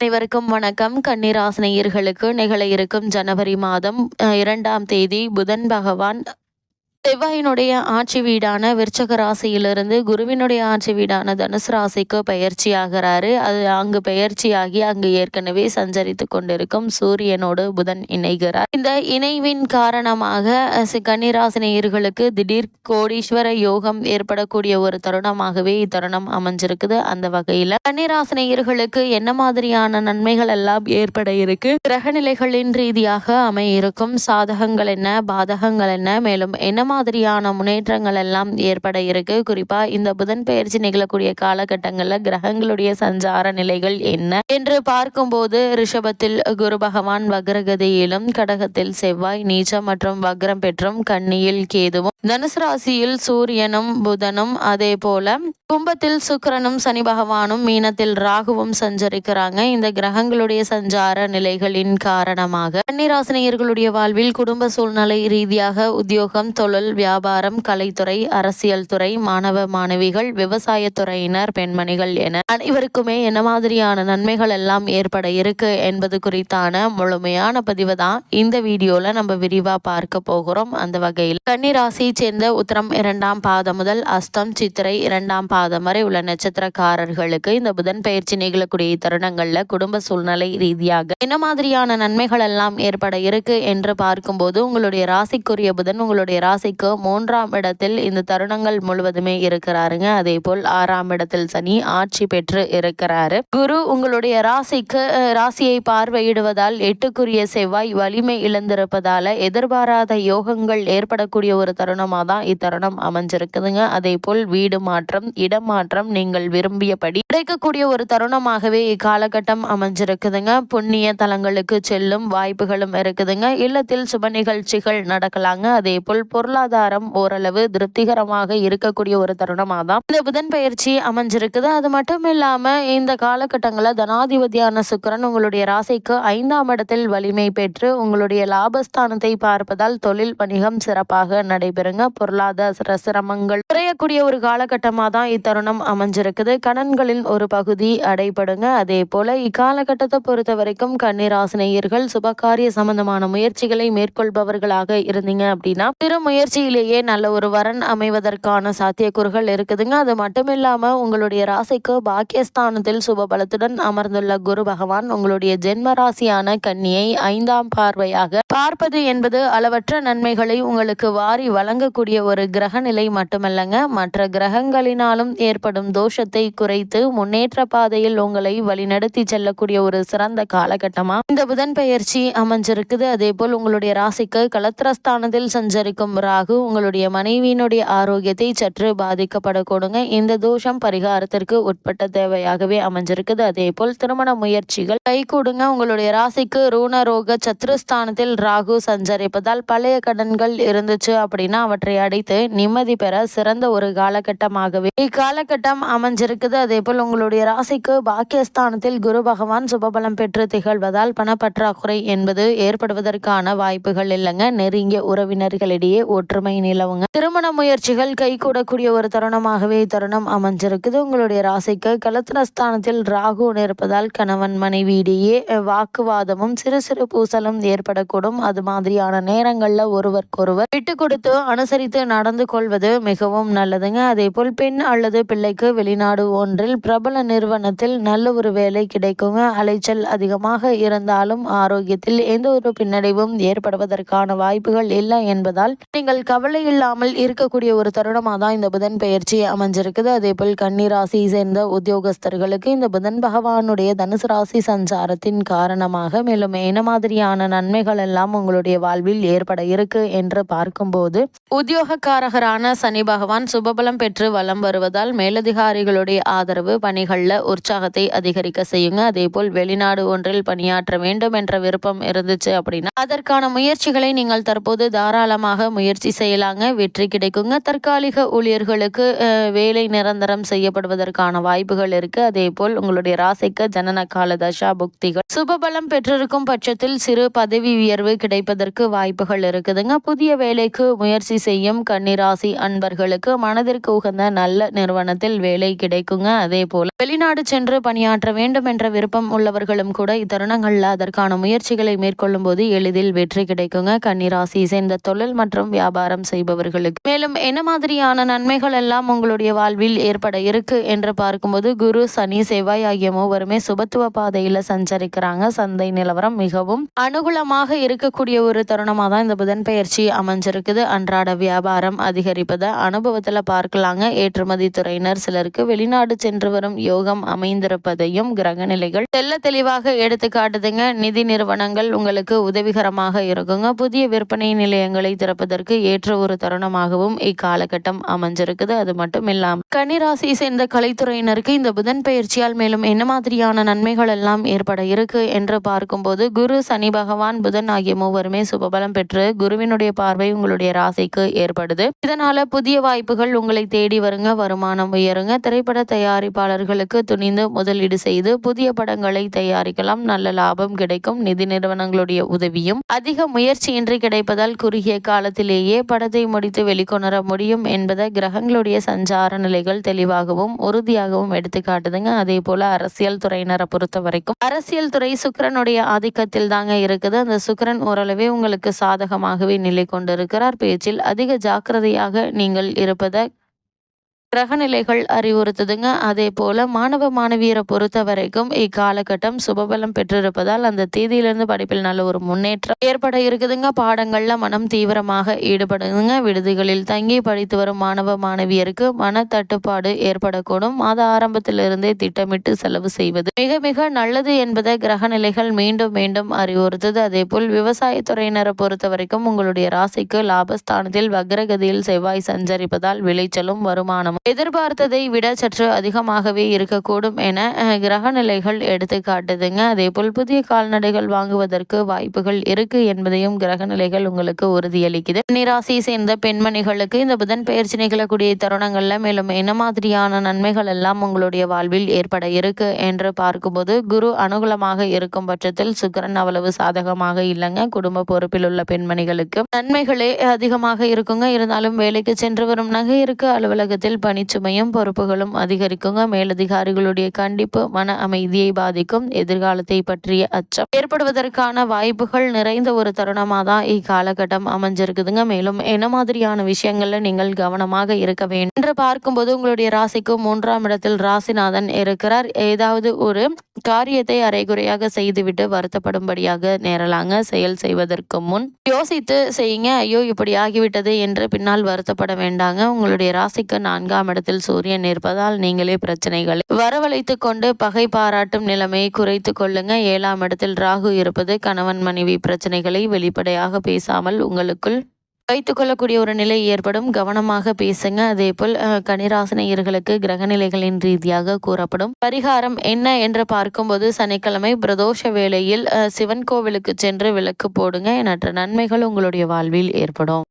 அனைவருக்கும் வணக்கம். கன்னிராசினியர்களுக்கு நிகழ இருக்கும் ஜனவரி மாதம் 2ஆம் தேதி புதன் பகவான் செவ்வாயினுடைய ஆட்சி வீடான விருச்சக ராசியிலிருந்து குருவினுடைய ஆட்சி வீடான தனுசு ராசிக்கு பயிற்சி ஆகிறாரு. அது அங்கு பயிற்சியாகி அங்கு ஏற்கனவே சஞ்சரித்து கொண்டிருக்கும் சூரியனோடு புதன் இணைகிறார். இந்த இணைவின் காரணமாக கன்னிராசினியர்களுக்கு திடீர் கோடீஸ்வர யோகம் ஏற்படக்கூடிய ஒரு தருணமாகவே இத்தருணம் அமைஞ்சிருக்குது. அந்த வகையில கன்னிராசினியர்களுக்கு என்ன மாதிரியான நன்மைகள் எல்லாம் ஏற்பட இருக்கு, கிரகநிலைகளின் ரீதியாக அமைய இருக்கும் சாதகங்கள் என்ன, பாதகங்கள் என்ன, மேலும் என்ன மாதிரியான முன்னேற்றங்கள் எல்லாம் ஏற்பட இருக்கு, குறிப்பா இந்த புதன் பெயர்ச்சி நிகழக்கூடிய காலகட்டங்கள்ல கிரகங்களுடைய சஞ்சார நிலைகள் என்ன என்று பார்க்கும்போது ரிஷபத்தில் குரு பகவான் வக்ரகதியிலும், கடகத்தில் செவ்வாய் நீச்சம் மற்றும் வக்ரம் பெற்றும், கன்னியில் கேதுவும், தனுசு ராசியில் சூரியனும் புதனும், அதே போல கும்பத்தில் சுக்கிரனும் சனி பகவானும், மீனத்தில் ராகுவும் சஞ்சரிக்கிறாங்க. இந்த கிரகங்களுடைய சஞ்சார நிலைகளின் காரணமாக கன்னிராசினியர்களுடைய வாழ்வில் குடும்ப சூழ்நிலை ரீதியாக உத்தியோகம், தொழில், வியாபாரம், கலைத்துறை, அரசியல் துறை, மாணவ மாணவிகள், விவசாயத்துறையினர், பெண்மணிகள் என அனைவருக்குமே என்ன மாதிரியான நன்மைகள் எல்லாம் ஏற்பட இருக்கு என்பது குறித்தான முழுமையான பதிவு தான் இந்த வீடியோல நம்ம விரிவா பார்க்க போகிறோம். அந்த வகையில் கன்னிராசியை சேர்ந்த உத்திரம் 2ஆம் பாதம் முதல் அஸ்தம் சித்திரை 2ஆம் பாதம் வரை உள்ள நட்சத்திரக்காரர்களுக்கு இந்த புதன் பயிற்சி நிகழக்கூடிய தருணங்கள்ல குடும்ப சூழ்நிலை ரீதியாக என்ன மாதிரியான நன்மைகள் எல்லாம் ஏற்பட இருக்கு என்று பார்க்கும்போது, உங்களுடைய ராசிக்குரிய புதன் உங்களுடைய ராசிக்கு 3ஆம் இடத்தில் இந்த தருணங்கள் முழுவதுமே இருக்கிறாருங்க. அதே போல் 6ஆம் இடத்தில் சனி ஆட்சி பெற்று இருக்கிறாரு. குரு உங்களுடைய ராசியை பார்வையிடுவதால் 8க்குரிய செவ்வாய் வலிமை இழந்திருப்பதால எதிர்பாராத யோகங்கள் ஏற்படக்கூடிய ஒரு தருணமா தான் இத்தருணம் அமைஞ்சிருக்குதுங்க. அதே போல் வீடு மாற்றம், இடம் மாற்றம் நீங்கள் விரும்பியபடி கிடைக்கக்கூடிய ஒரு தருணமாகவே இக்காலகட்டம் அமைஞ்சிருக்குதுங்க. புண்ணிய தலங்களுக்கு செல்லும் வாய்ப்புகளும் இருக்குதுங்க. இல்லத்தில் சுப நிகழ்ச்சிகள் நடக்கலாங்க. அதே போல் பொருளாதாரம் ஓரளவு திருப்திகரமாக இருக்கக்கூடிய ஒரு தருணமாக தான் இந்த புதன் பயிற்சி அமைஞ்சிருக்குது. அது மட்டும் இல்லாம இந்த காலகட்டங்களில் தனாதிபதியான சுக்கிரன் உங்களுடைய ராசிக்கு 5ஆம் இடத்தில் வலிமை பெற்று உங்களுடைய லாபஸ்தானத்தை பார்ப்பதால் தொழில் வணிகம் சிறப்பாக நடைபெறுங்க. பொருளாதார சிரமங்கள் குறையக்கூடிய ஒரு காலகட்டமாக தான் இத்தருணம் அமைஞ்சிருக்குது. கடன்களின் ஒரு பகுதி அடைபடுங்க. அதே போல இக்காலகட்டத்தை பொறுத்த வரைக்கும் கன்னிராசினியர்கள் சுபகாரிய சம்பந்தமான முயற்சிகளை மேற்கொள்பவர்களாக இருந்தீங்க அப்படின்னா திரு முயற்சியிலேயே நல்ல ஒரு வரன் அமைவதற்கான சாத்தியக்கூறுகள் இருக்குதுங்க. அது மட்டும் இல்லாம உங்களுடைய ராசிக்கு பாக்கியஸ்தானத்தில் சுபபலத்துடன் அமர்ந்துள்ள குரு பகவான் உங்களுடைய ஜென்ம ராசியான கன்னியை 5ஆம் பார்வையாக பார்ப்பது என்பது அளவற்ற நன்மைகளை உங்களுக்கு வாரி வழங்கக்கூடிய ஒரு கிரக நிலை மட்டுமல்லங்க, மற்ற கிரகங்களினாலும் ஏற்படும் தோஷத்தை குறைத்து முன்னேற்ற பாதையில் உங்களை வழிநடத்தி செல்லக்கூடிய ஒரு சிறந்த காலகட்டமா இந்த புதன் பெயர்ச்சி அமைஞ்சிருக்குது. அதே போல் உங்களுடைய ராசிக்கு கலத்திரஸ்தானத்தில் சஞ்சரிக்கும் ராகு உங்களுடைய மனைவியினுடைய ஆரோக்கியத்தை சற்று பாதிக்கப்படக்கூடுங்க. இந்த தோஷம் பரிகாரத்திற்கு உட்பட்ட தேவையாகவே அமைஞ்சிருக்குது. அதே போல் திருமண முயற்சிகள் கைகூடுங்க. உங்களுடைய ராசிக்கு ரூணரோக சத்ருஸ்தானத்தில் ராகு சஞ்சரிப்பதால் பழைய கடன்கள் இருந்துச்சு அப்படின்னா அவற்றை அடைத்து நிம்மதி பெற சிறந்த ஒரு காலகட்டமாகவே இக்காலகட்டம் அமைஞ்சிருக்குது. அதே போல் உங்களுடைய ராசிக்கு பாக்கியஸ்தானத்தில் குரு பகவான் சுபபலம் பெற்று திகழ்வதால் பணப்பற்றாக்குறை என்பது ஏற்படுவதற்கான வாய்ப்புகள் இல்லைங்க. நெருங்கிய உறவினர்களிடையே ஒற்றுமை நிலவுங்க. திருமண முயற்சிகள் கைகூடக்கூடிய ஒரு தருணமாகவே தருணம் அமைஞ்சிருக்குது. உங்களுடைய ராசிக்கு கலத்திரஸ்தானத்தில் ராகு இருப்பதால் கணவன் மனைவியிடையே வாக்குவாதமும் சிறு சிறு பூசலும் ஏற்படக்கூடும். அது மாதிரியான நேரங்கள்ல ஒருவருக்கொருவர் விட்டு கொடுத்து அனுசரித்து நடந்து கொள்வது மிகவும் நல்லதுங்க. அதே போல் பெண் அல்லது பிள்ளைக்கு வெளிநாடு ஒன்றில் பிரபல நிறுவனத்தில் நல்ல ஒரு வேலை கிடைக்குங்க. அலைச்சல் அதிகமாக இருந்தாலும் ஆரோக்கியத்தில் எந்த ஒரு பின்னடைவும் ஏற்படுவதற்கான வாய்ப்புகள் இல்லை என்பதால் நீங்கள் கவலை இல்லாமல் இருக்கக்கூடிய ஒரு தருணமாக தான் இந்த புதன் பெயர்ச்சி அமைஞ்சிருக்குது. அதே போல் கன்னிராசியை சேர்ந்த உத்தியோகஸ்தர்களுக்கு இந்த புதன் பகவானுடைய தனுசு ராசி சஞ்சாரத்தின் காரணமாக மேலும் என்ன மாதிரியான நன்மைகள் எல்லாம் உங்களுடைய வாழ்வில் ஏற்பட இருக்கு என்று பார்க்கும்போது, உத்தியோகக்காரகரான சனி பகவான் சுபபலம் பெற்று வலம் வருவதால் மேலதிகாரிகளுடைய ஆதரவு பணிகள்ல உற்சாகத்தை அதிகரிக்க செய்யுங்க. அதே போல் வெளிநாடு ஒன்றில் பணியாற்ற வேண்டும் என்ற விருப்பம் இருந்துச்சு அப்படின்னா அதற்கான முயற்சிகளை நீங்கள் தற்போது தாராளமாக முயற்சி செய்யலாங்க. வெற்றி கிடைக்குங்க. தற்காலிக ஊழியர்களுக்கு வேலை நிரந்தரம் செய்யப்படுவதற்கான வாய்ப்புகள் இருக்கு. அதே போல் உங்களுடைய ராசிக்கு ஜனன கால தசா புக்திகள் சுபபலம் பெற்றிருக்கும் பட்சத்தில் சிறு பதவி உயர்வு உயர்வு கிடைப்பதற்கு வாய்ப்புகள் இருக்குதுங்க. புதிய வேலைக்கு முயற்சி செய்யும் கன்னிராசி அன்பர்களுக்கு மனதிற்கு உகந்த நல்ல நிறுவனத்தில் வேலை கிடைக்குங்க. அதே போல வெளிநாடு சென்று பணியாற்ற வேண்டும் என்ற விருப்பம் உள்ளவர்களும் கூட இத்தருணங்கள்ல அதற்கான முயற்சிகளை மேற்கொள்ளும் போது எளிதில் வெற்றி கிடைக்குங்க. கன்னிராசி சேர்ந்த தொழில் மற்றும் வியாபாரம் செய்பவர்களுக்கு மேலும் என்ன மாதிரியான நன்மைகள் எல்லாம் உங்களுடைய வாழ்வில் ஏற்பட இருக்கு என்று பார்க்கும்போது குரு, சனி, செவ்வாய் ஆகிய மூவருமே சுபத்துவ பாதையில சஞ்சரிக்கிறாங்க. சந்தை நிலவரம் மிகவும் அனுகூலமாக இருக்கக்கூடிய ஒரு தருணமா தான் இந்த புதன் பெயர்ச்சி அமைஞ்சிருக்குது. அன்றாட வியாபாரம் அதிகரிப்பதை அனுபவத்துல பார்க்கலாங்க. ஏற்றுமதி துறையினர் சிலருக்கு வெளிநாடு சென்று வரும் யோகம் அமைந்திருப்பதையும் கிரக நிலைகள் தெல்ல தெளிவாக எடுத்து காட்டுதுங்க. நிதி நிறுவனங்கள் உங்களுக்கு உதவிகரமாக இருக்குங்க. புதிய விற்பனை நிலையங்களை திறப்பதற்கு ஏற்ற ஒரு தருணமாகவும் இக்காலகட்டம் அமைஞ்சிருக்குது. அது மட்டும் இல்லாம கன்னிராசி சேர்ந்த கலைத்துறையினருக்கு இந்த புதன் பெயர்ச்சியால் மேலும் என்ன மாதிரியான நன்மைகள் எல்லாம் ஏற்பட இருக்கு என்று பார்க்கும்போது குரு, சனி பகவான், புதன் ஆகிய மூவருமே சுபபலம் பெற்று குருவினுடைய பார்வை உங்களுடைய ராசிக்கு ஏற்படுது. இதனால புதிய வாய்ப்புகள் உங்களை தேடி வருங்க. வருமானம் உயருங்க. திரைப்பட தயாரிப்பாளர்களுக்கு துணிந்து முதலீடு செய்து புதிய படங்களை தயாரிக்கலாம். நல்ல லாபம் கிடைக்கும். நிதி நிறுவனங்களுடைய உதவியும் அதிக முயற்சியின்றி கிடைப்பதால் குறுகிய காலத்திலேயே படத்தை முடித்து வெளிக்கொணர முடியும் என்பதை கிரகங்களுடைய சஞ்சார நிலைகள் தெளிவாகவும் உறுதியாகவும் எடுத்து காட்டுதுங்க. அதே போல அரசியல் துறையினரை பொறுத்த வரைக்கும் அரசியல் துறை சுக்கிரனுடைய ஆதிக்கத்தில் தாங்க இருக்குது. அந்த சுக்கிரன் ஓரளவே உங்களுக்கு சாதகமாகவே நிலை கொண்டிருக்கிறார். பேச்சில் அதிக ஜாக்கிரதையாக நீங்கள் இருப்பதை கிரகநிலைகள் அறிவுறுத்துதுங்க. அதே போல மாணவ மாணவியரை பொறுத்த வரைக்கும் இக்காலகட்டம் சுபபலம் பெற்றிருப்பதால் அந்த தேதியிலிருந்து படிப்பில் நல்ல ஒரு முன்னேற்றம் ஏற்பட இருக்குதுங்க. பாடங்கள்ல மனம் தீவிரமாக ஈடுபடுதுங்க. விடுதிகளில் தங்கி படித்து வரும் மாணவ மாணவியருக்கு மன தட்டுப்பாடு ஏற்படக்கூடும். மாத ஆரம்பத்திலிருந்தே திட்டமிட்டு செலவு செய்வது மிக மிக நல்லது என்பதை கிரகநிலைகள் மீண்டும் மீண்டும் அறிவுறுத்துது. அதே போல் விவசாயத்துறையினரை பொறுத்த வரைக்கும் உங்களுடைய ராசிக்கு லாபஸ்தானத்தில் வக்ரகதியில் செவ்வாய் சஞ்சரிப்பதால் விளைச்சலும் வருமானமும் எதிர்பார்த்ததை விட சற்று அதிகமாகவே இருக்கக்கூடும் என கிரக நிலைகள் எடுத்து காட்டுதுங்க. அதே போல் புதிய கால்நடைகள் வாங்குவதற்கு வாய்ப்புகள் இருக்கு என்பதையும் கிரக நிலைகள் உங்களுக்கு உறுதியளிக்குது. கன்னிராசியை சேர்ந்த பெண்மணிகளுக்கு இந்த புதன் பெயர்ச்சி நிகழக்கூடிய தருணங்கள்ல மேலும் என்ன மாதிரியான நன்மைகள் எல்லாம் உங்களுடைய வாழ்வில் ஏற்பட இருக்கு என்று பார்க்கும்போது குரு அனுகூலமாக இருக்கும் பட்சத்தில் சுக்கிரன் அவ்வளவு சாதகமாக இல்லைங்க. குடும்ப பொறுப்பில் உள்ள பெண்மணிகளுக்கு நன்மைகளே அதிகமாக இருக்குங்க. இருந்தாலும் வேலைக்கு சென்று வரும் நகையிற்கு அலுவலகத்தில் பணிச்சுமையும் பொறுப்புகளும் அதிகரிக்குங்க. மேலதிகாரிகளுடைய கண்டிப்பு மன அமைதியை பாதிக்கும். எதிர்காலத்தை பற்றிய அச்சம் ஏற்படுவதற்கான வாய்ப்புகள் நிறைந்த ஒரு தருணமாக தான் இக்காலகட்டம் அமைஞ்சிருக்குதுங்க. மேலும் என்ன மாதிரியான விஷயங்கள்ல நீங்கள் கவனமாக இருக்க வேண்டும் என்று பார்க்கும்போது உங்களுடைய ராசிக்கு 3ஆம் இடத்தில் ராசிநாதன் இருக்கிறார். ஏதாவது ஒரு காரியத்தை அரைகுறையாக செய்துவிட்டு வருத்தப்படும்படியாக நேரலாங்க. செயல் செய்வதற்கு முன் யோசித்து செய்யுங்க. ஐயோ இப்படி ஆகிவிட்டது என்று பின்னால் வருத்தப்பட வேண்டாங்க. உங்களுடைய ராசிக்கு 4ஆம் இடத்தில் சூரியன் இருப்பதால் நீங்களே பிரச்சனைகளை வரவழைத்து கொண்டு பகை பாராட்டும் நிலைமையை குறைத்து கொள்ளுங்க. 7ஆம் இடத்தில் ராகு இருப்பது கணவன் மனைவி பிரச்சனைகளை வெளிப்படையாக பேசாமல் உங்களுக்குள் வைத்துக் கொள்ளக்கூடிய ஒரு நிலை ஏற்படும். கவனமாக பேசுங்க. அதே போல் கன்னிராசினியர்களுக்கு கிரகநிலைகளின் ரீதியாக கூறப்படும் பரிகாரம் என்ன என்று பார்க்கும்போது சனிக்கிழமை பிரதோஷ வேளையில் சிவன் கோவிலுக்கு சென்று விளக்கு போடுங்க. எண்ணற்ற நன்மைகள் உங்களுடைய வாழ்வில் ஏற்படும்.